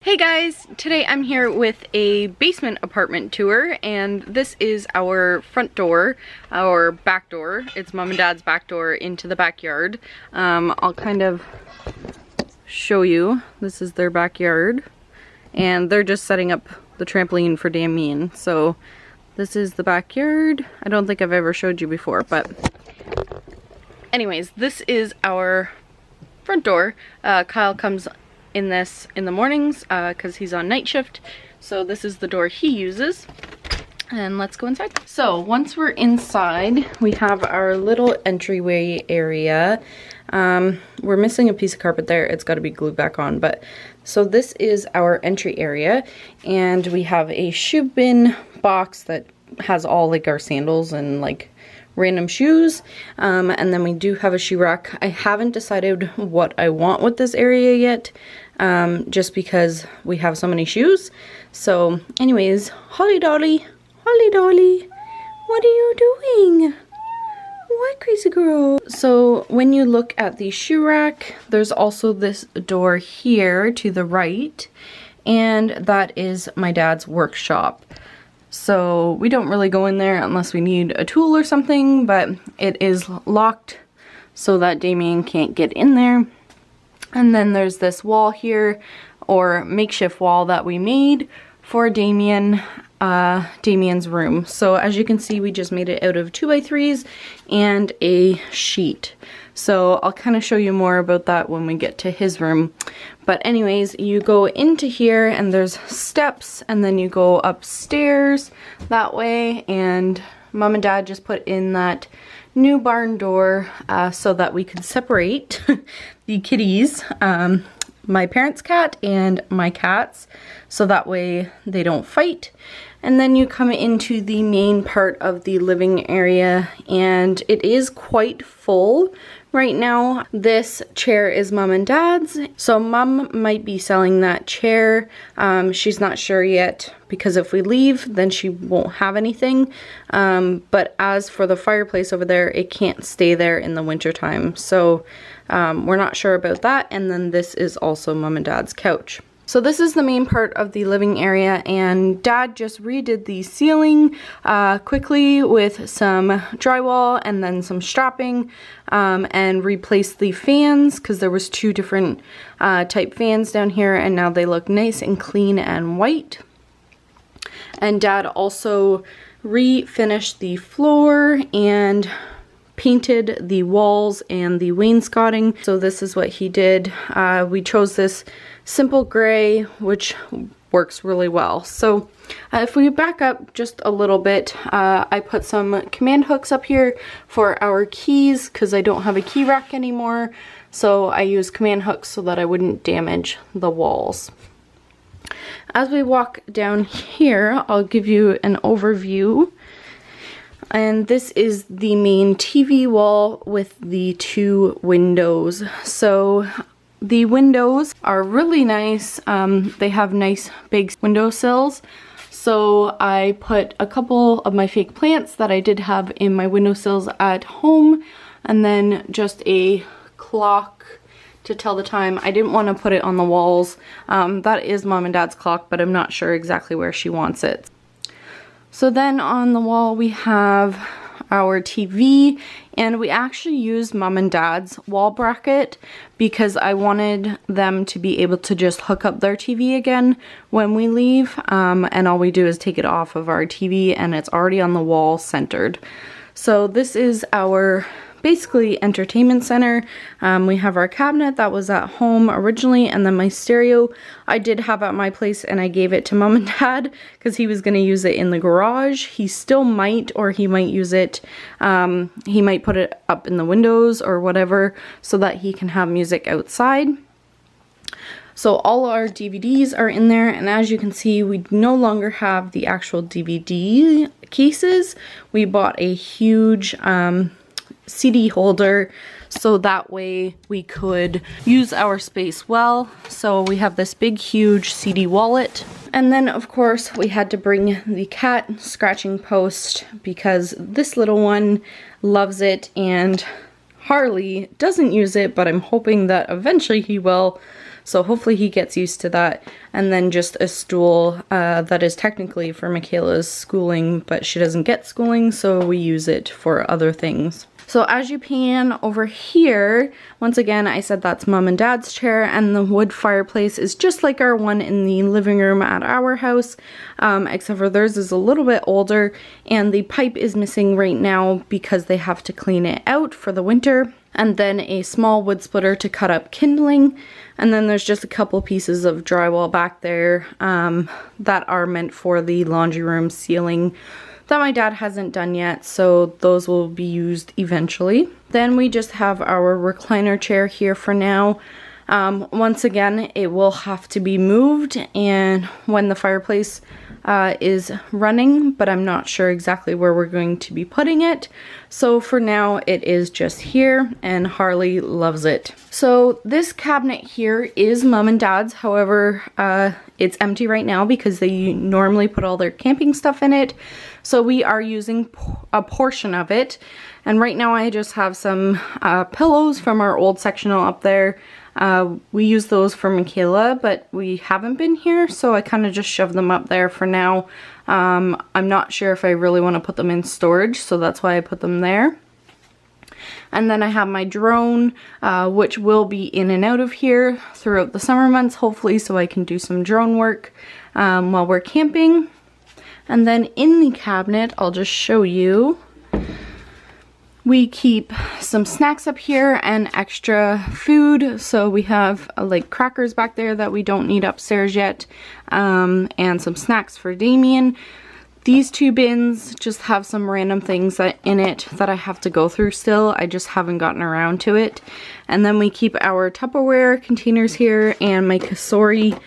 Hey guys, today I'm here with a basement apartment tour, and this is our front door, our back door. It's mom and dad's back door into the backyard. I'll kind of show you. This is their backyard, and they're just setting up the trampoline for Damien. So this is the backyard. I don't think I've ever showed you before, but anyways, this is our front door. Kyle comes in this in the mornings because he's on night shift, so this is the door he uses. And let's go inside. So once we're inside, we have our little entryway area. We're missing a piece of carpet there. It's got to be glued back on, but so this is our entry area, and we have a shoe bin box that has all like our sandals and like random shoes, and then we do have a shoe rack. I haven't decided what I want with this area yet, just because we have so many shoes. So anyways, Holly Dolly, what are you doing? What, crazy girl? So when you look at the shoe rack, there's also this door here to the right, and that is my dad's workshop. So we don't really go in there unless we need a tool or something, but it is locked so that Damien can't get in there. And then there's this wall here, or makeshift wall that we made for Damien's room. So as you can see, we just made it out of 2x3s and a sheet. So I'll kind of show you more about that when we get to his room. But anyways, you go into here and there's steps, and then you go upstairs that way, and mom and dad just put in that new barn door so that we could separate the kitties, my parents' cat and my cats, so that way they don't fight. And then you come into the main part of the living area, and it is quite full right now. This chair is mom and dad's, so mom might be selling that chair. She's not sure yet, because if we leave then she won't have anything. But as for the fireplace over there, it can't stay there in the winter time, so we're not sure about that. And then this is also mom and dad's couch. So this is the main part of the living area, and dad just redid the ceiling quickly with some drywall and then some strapping, and replaced the fans because there was two different type fans down here, and now they look nice and clean and white. And dad also refinished the floor and painted the walls and the wainscoting. So this is what he did. We chose this simple gray, which works really well. So if we back up just a little bit, I put some command hooks up here for our keys because I don't have a key rack anymore. So I use command hooks so that I wouldn't damage the walls. As we walk down here, I'll give you an overview. And this is the main TV wall with the two windows. So the windows are really nice. They have nice big windowsills. So I put a couple of my fake plants that I did have in my windowsills at home, and then just a clock to tell the time. I didn't want to put it on the walls. That is mom and dad's clock, but I'm not sure exactly where she wants it. So then on the wall we have our TV, and we actually used mom and dad's wall bracket because I wanted them to be able to just hook up their TV again when we leave, and all we do is take it off of our TV and it's already on the wall centered. So this is our basically entertainment center. We have our cabinet that was at home originally, and then my stereo I did have at my place, and I gave it to mom and dad because he was going to use it in the garage. He still might, or he might use it, he might put it up in the windows or whatever so that he can have music outside. So all our DVDs are in there, and as you can see, we no longer have the actual DVD cases. We bought a huge CD holder so that way we could use our space well. So we have this big huge CD wallet, and then of course we had to bring the cat scratching post because this little one loves it, and Harley doesn't use it, but I'm hoping that eventually he will. So hopefully he gets used to that. And then just a stool that is technically for Michaela's schooling, but she doesn't get schooling, so we use it for other things. So as you pan over here, once again, I said that's mom and dad's chair, and the wood fireplace is just like our one in the living room at our house, except for theirs is a little bit older, and the pipe is missing right now because they have to clean it out for the winter. And then a small wood splitter to cut up kindling, and then there's just a couple pieces of drywall back there that are meant for the laundry room ceiling that my dad hasn't done yet, so those will be used eventually. Then we just have our recliner chair here for now. Once again, it will have to be moved and when the fireplace is running, but I'm not sure exactly where we're going to be putting it. So for now, it is just here, and Harley loves it. So this cabinet here is mom and dad's. However, it's empty right now because they normally put all their camping stuff in it. So we are using a portion of it. And right now I just have some pillows from our old sectional up there. We use those for Michaela, but we haven't been here, so I kind of just shoved them up there for now. I'm not sure if I really want to put them in storage, so that's why I put them there. And then I have my drone, which will be in and out of here throughout the summer months, hopefully, so I can do some drone work while we're camping. And then in the cabinet, I'll just show you. We keep some snacks up here and extra food. So we have like crackers back there that we don't need upstairs yet, and some snacks for Damien. These two bins just have some random things in it that I have to go through still. I just haven't gotten around to it. And then we keep our Tupperware containers here and my Kasori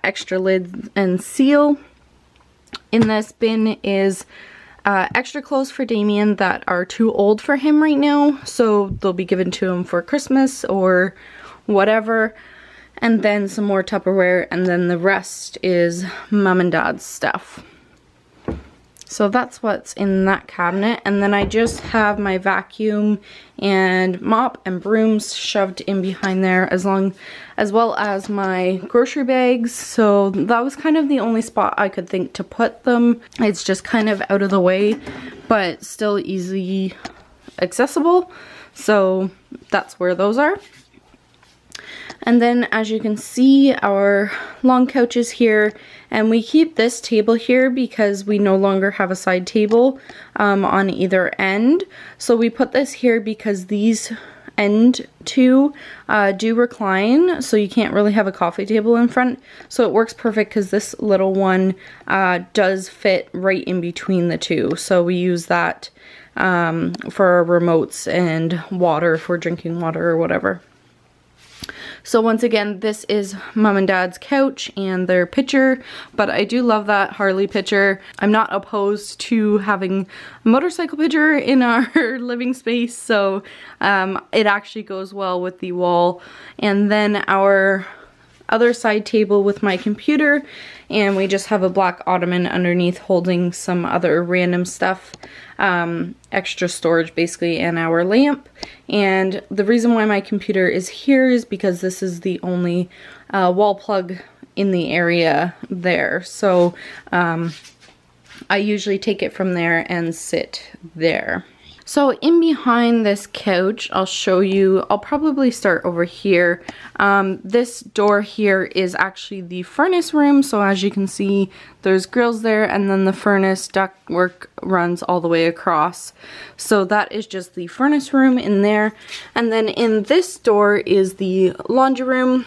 extra lid and seal. In this bin is extra clothes for Damien that are too old for him right now, so they'll be given to him for Christmas or whatever. And then some more Tupperware, and then the rest is mom and dad's stuff. So that's what's in that cabinet. And then I just have my vacuum and mop and brooms shoved in behind there, as well as my grocery bags. So that was kind of the only spot I could think to put them. It's just kind of out of the way, but still easily accessible. So that's where those are. And then as you can see, our long couch is here, and we keep this table here because we no longer have a side table on either end. So we put this here because these end two do recline, so you can't really have a coffee table in front. So it works perfect because this little one does fit right in between the two. So we use that for our remotes and water, for drinking water or whatever. So once again, this is mom and dad's couch and their picture, but I do love that Harley picture. I'm not opposed to having a motorcycle picture in our living space, so it actually goes well with the wall. And then our other side table with my computer, and we just have a black ottoman underneath holding some other random stuff, extra storage basically, and our lamp. And the reason why my computer is here is because this is the only wall plug in the area there, so I usually take it from there and sit there. So in behind this couch, I'll show you, I'll probably start over here. This door here is actually the furnace room. So as you can see, there's grills there, and then the furnace ductwork runs all the way across. So that is just the furnace room in there. And then in this door is the laundry room.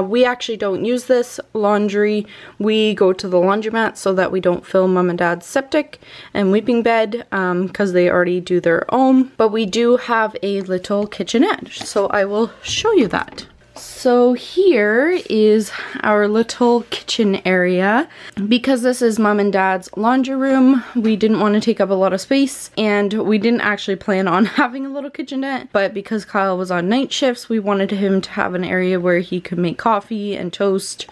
We actually don't use this laundry. We go to the laundromat so that we don't fill mom and dad's septic and weeping bed, because they already do their own. But we do have a little kitchenette, so I will show you that. So here is our little kitchen area. Because this is mom and dad's laundry room, we didn't want to take up a lot of space, and we didn't actually plan on having a little kitchenette, but because Kyle was on night shifts, we wanted him to have an area where he could make coffee and toast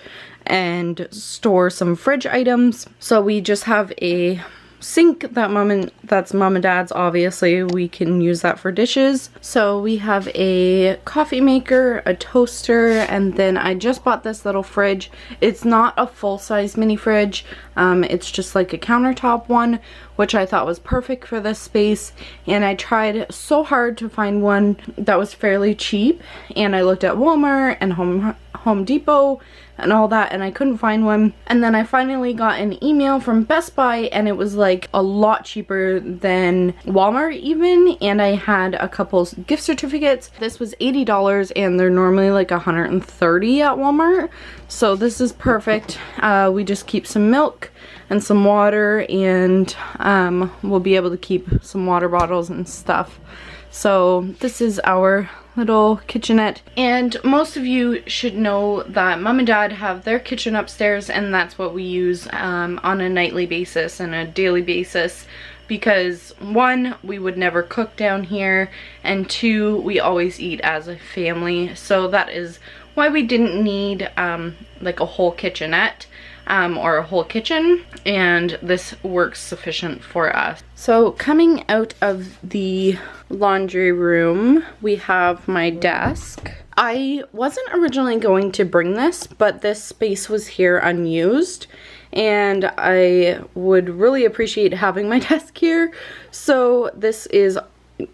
and store some fridge items. So we just have a sink that's mom and dad's. Obviously we can use that for dishes. So we have a coffee maker, a toaster, and then I just bought this little fridge. It's not a full-size mini fridge, it's just like a countertop one, which I thought was perfect for this space. And I tried so hard to find one that was fairly cheap, and I looked at Walmart and Home Depot and all that, and I couldn't find one. And then I finally got an email from Best Buy, and it was like a lot cheaper than Walmart even, and I had a couple gift certificates. This was $80 and they're normally like $130 at Walmart, so this is perfect. We just keep some milk and some water, and we'll be able to keep some water bottles and stuff. So this is our little kitchenette, and most of you should know that mom and dad have their kitchen upstairs, and that's what we use on a nightly basis and a daily basis, because one, we would never cook down here, and two, we always eat as a family. So that is why we didn't need like a whole kitchenette or a whole kitchen, and this works sufficient for us. So coming out of the laundry room, we have my desk. I wasn't originally going to bring this, but this space was here unused, and I would really appreciate having my desk here. So this is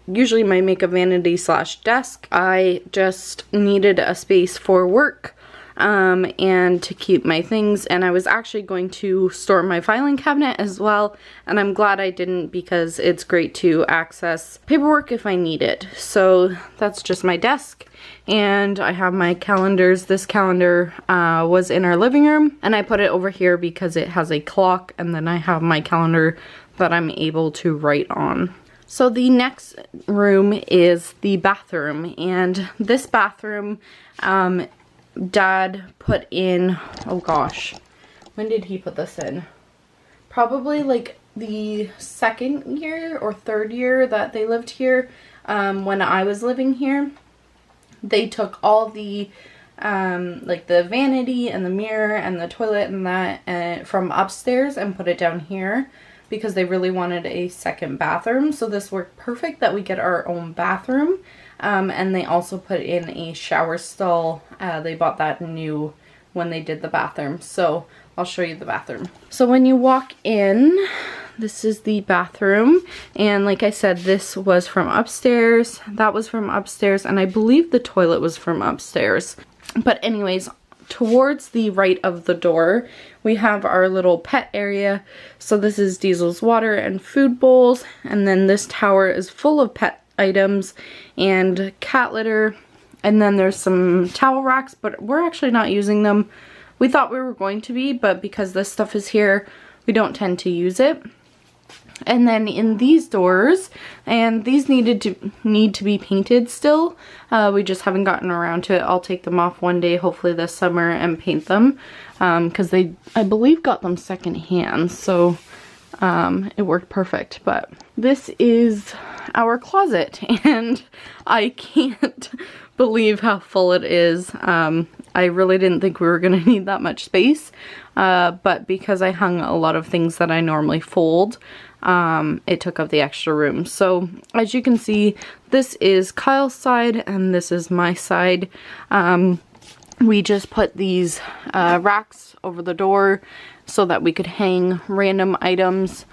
usually my makeup vanity / desk. I just needed a space for work and to keep my things, and I was actually going to store my filing cabinet as well, and I'm glad I didn't, because it's great to access paperwork if I need it. So that's just my desk, and I have my calendars. This calendar was in our living room, and I put it over here because it has a clock, and then I have my calendar that I'm able to write on. So the next room is the bathroom, and this bathroom Dad put in, oh gosh, when did he put this in? Probably like the second year or third year that they lived here. When I was living here, they took all the like the vanity and the mirror and the toilet and that from upstairs and put it down here, because they really wanted a second bathroom. So this worked perfect that we get our own bathroom. And they also put in a shower stall. They bought that new when they did the bathroom. So I'll show you the bathroom. So when you walk in, this is the bathroom. And like I said, this was from upstairs. That was from upstairs. And I believe the toilet was from upstairs. But anyways, towards the right of the door, we have our little pet area. So this is Diesel's water and food bowls. And then this tower is full of pet items and cat litter, and then there's some towel racks, but we're actually not using them. We thought we were going to be, but because this stuff is here, we don't tend to use it. And then in these doors, and these need to be painted still, we just haven't gotten around to it. I'll take them off one day, hopefully this summer, and paint them, because I believe got them secondhand, so it worked perfect. But this is our closet, and I can't believe how full it is. I really didn't think we were gonna need that much space, but because I hung a lot of things that I normally fold, it took up the extra room. So as you can see, this is Kyle's side and this is my side. We just put these racks over the door so that we could hang random items.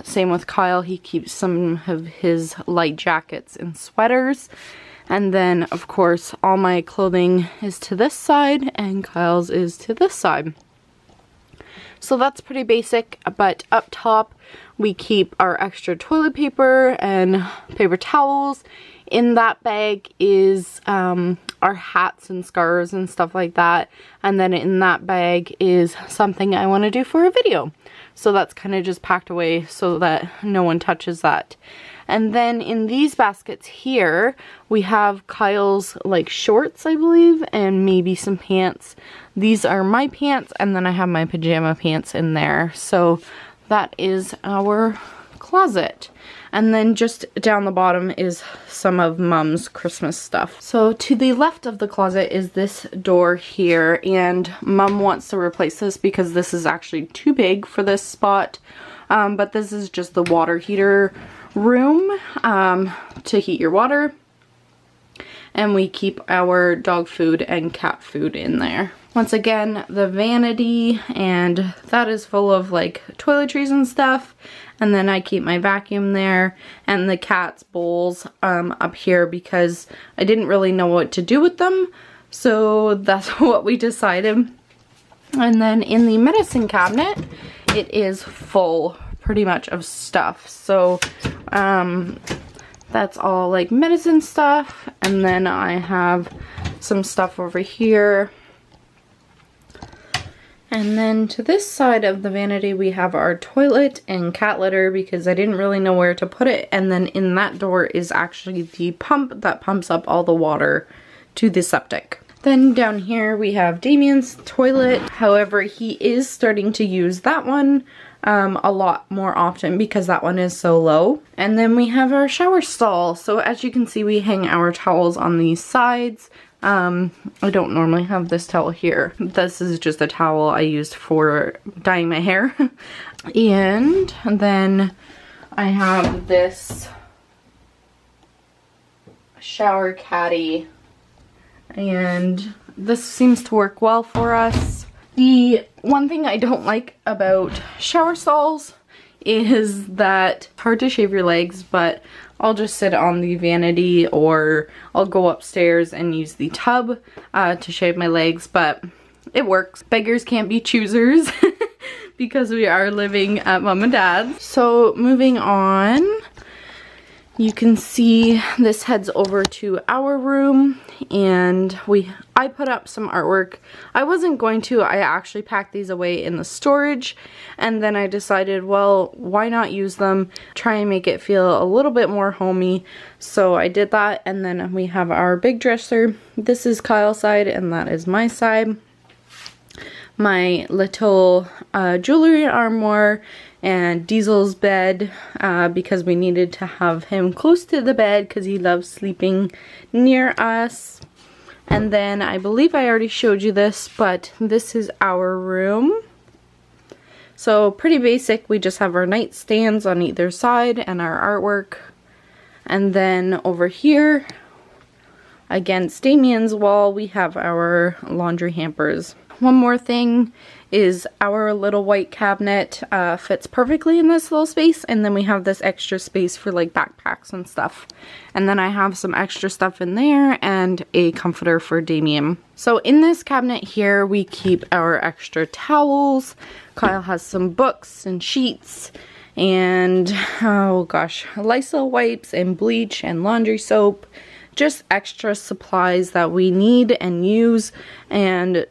Same with Kyle, he keeps some of his light jackets and sweaters. And then of course all my clothing is to this side and Kyle's is to this side. So that's pretty basic, but up top we keep our extra toilet paper and paper towels. In that bag is our hats and scarves and stuff like that. And then in that bag is something I want to do for a video. So that's kind of just packed away so that no one touches that. And then in these baskets here, we have Kyle's like shorts, I believe, and maybe some pants. These are my pants, and then I have my pajama pants in there. So that is our closet. And then just down the bottom is some of Mom's Christmas stuff. So to the left of the closet is this door here, and Mom wants to replace this because this is actually too big for this spot. But this is just the water heater room to heat your water. And we keep our dog food and cat food in there. Once again, the vanity, and that is full of like toiletries and stuff. And then I keep my vacuum there, and the cat's bowls up here because I didn't really know what to do with them. So that's what we decided. And then in the medicine cabinet, it is full pretty much of stuff. So that's all like medicine stuff. And then I have some stuff over here. And then to this side of the vanity we have our toilet and cat litter because I didn't really know where to put it. And then in that door is actually the pump that pumps up all the water to the septic. Then down here we have Damien's toilet. However, he is starting to use that one a lot more often because that one is so low. And then we have our shower stall. So as you can see, we hang our towels on these sides. I don't normally have this towel here. This is just a towel I used for dyeing my hair. And then I have this shower caddy, and this seems to work well for us. The one thing I don't like about shower stalls is that it's hard to shave your legs, but I'll just sit on the vanity or I'll go upstairs and use the tub to shave my legs, but it works. Beggars can't be choosers because we are living at Mom and Dad's. So moving on, you can see this heads over to our room, and I put up some artwork. I wasn't going to, I actually packed these away in the storage, and then I decided, well, why not use them, try and make it feel a little bit more homey. So I did that, and then we have our big dresser. This is Kyle's side and that is my side. My little jewelry armoire and Diesel's bed because we needed to have him close to the bed because he loves sleeping near us. And then I believe I already showed you this, but this is our room. So pretty basic. We just have our nightstands on either side and our artwork. And then over here against Damien's wall we have our laundry hampers. One more thing is our little white cabinet fits perfectly in this little space, and then we have this extra space for like backpacks and stuff. And then I have some extra stuff in there and a comforter for Damien. So in this cabinet here we keep our extra towels. Kyle has some books and sheets and oh gosh, Lysol wipes and bleach and laundry soap. Just extra supplies that we need and use and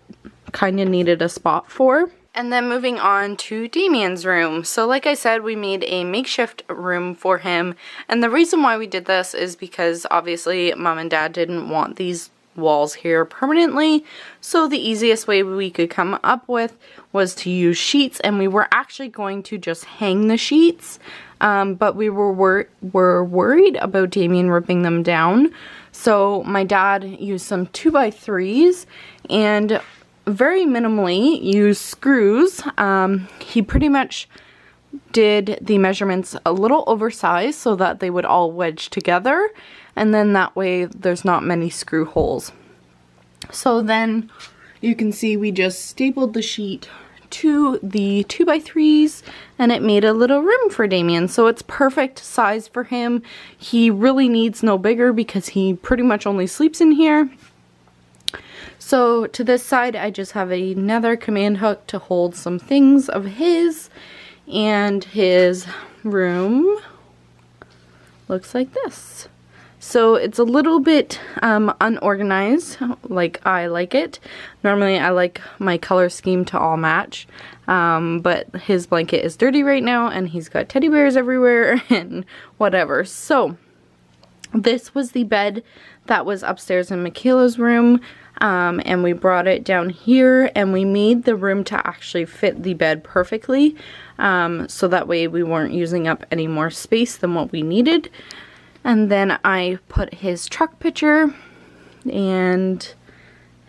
kind of needed a spot for. And then moving on to Damien's room. So like I said, we made a makeshift room for him, and the reason why we did this is because obviously Mom and Dad didn't want these walls here permanently, so the easiest way we could come up with was to use sheets, and we were actually going to just hang the sheets, but we were worried about Damien ripping them down, so my dad used some 2x3s and very minimally used screws. He pretty much did the measurements a little oversized so that they would all wedge together, and then that way there's not many screw holes. So then you can see we just stapled the sheet to the 2x3s and it made a little room for Damien, so it's perfect size for him. He really needs no bigger because he pretty much only sleeps in here. So to this side I just have another command hook to hold some things of his, and his room looks like this. So it's a little bit unorganized, like I like it. Normally I like my color scheme to all match, but his blanket is dirty right now and he's got teddy bears everywhere and whatever. So this was the bed that was upstairs in Michaela's room, and we brought it down here, and we made the room to actually fit the bed perfectly, so that way we weren't using up any more space than what we needed. And then I put his truck picture and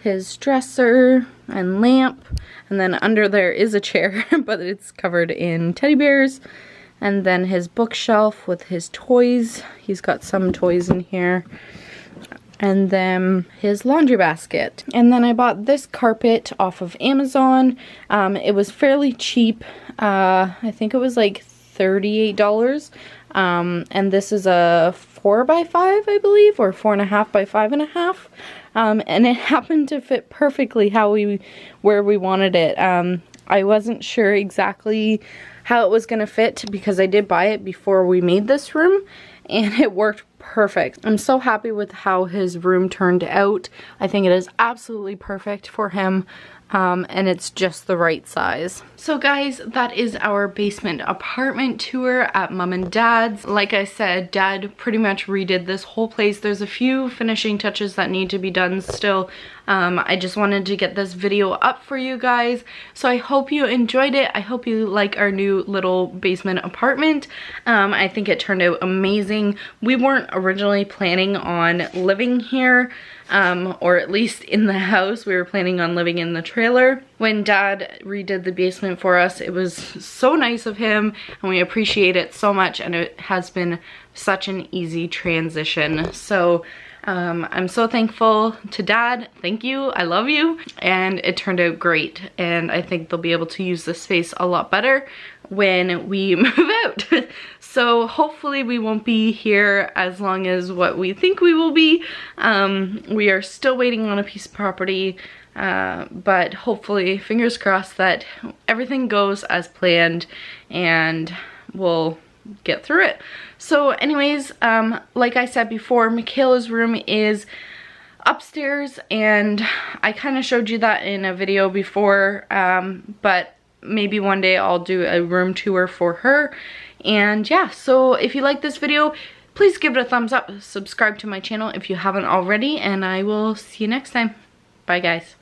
his dresser and lamp, and then under there is a chair but it's covered in teddy bears, and then his bookshelf with his toys. He's got some toys in here, and then his laundry basket. And then I bought this carpet off of Amazon. It was fairly cheap. I think it was like $38, and this is a 4x5, I believe, or 4.5 by 5.5, and it happened to fit perfectly where we wanted it. I wasn't sure exactly how it was gonna fit because I did buy it before we made this room, and it worked perfect. I'm so happy with how his room turned out. I think it is absolutely perfect for him. And it's just the right size. So guys, that is our basement apartment tour at Mom and Dad's. Like I said, Dad pretty much redid this whole place. There's a few finishing touches that need to be done still. I just wanted to get this video up for you guys. So I hope you enjoyed it. I hope you like our new little basement apartment. I think it turned out amazing. We weren't originally planning on living here, or at least in the house. We were planning on living in the trailer. When Dad redid the basement for us, it was so nice of him, and we appreciate it so much, and it has been such an easy transition. So I'm so thankful to Dad. Thank you. I love you. And it turned out great, and I think they'll be able to use this space a lot better when we move out. So hopefully we won't be here as long as what we think we will be. We are still waiting on a piece of property, but hopefully, fingers crossed, that everything goes as planned and we'll get through it. So anyways, like I said before, Michaela's room is upstairs, and I kind of showed you that in a video before, but maybe one day I'll do a room tour for her. And yeah, so if you like this video, please give it a thumbs up, subscribe to my channel if you haven't already, and I will see you next time. Bye guys.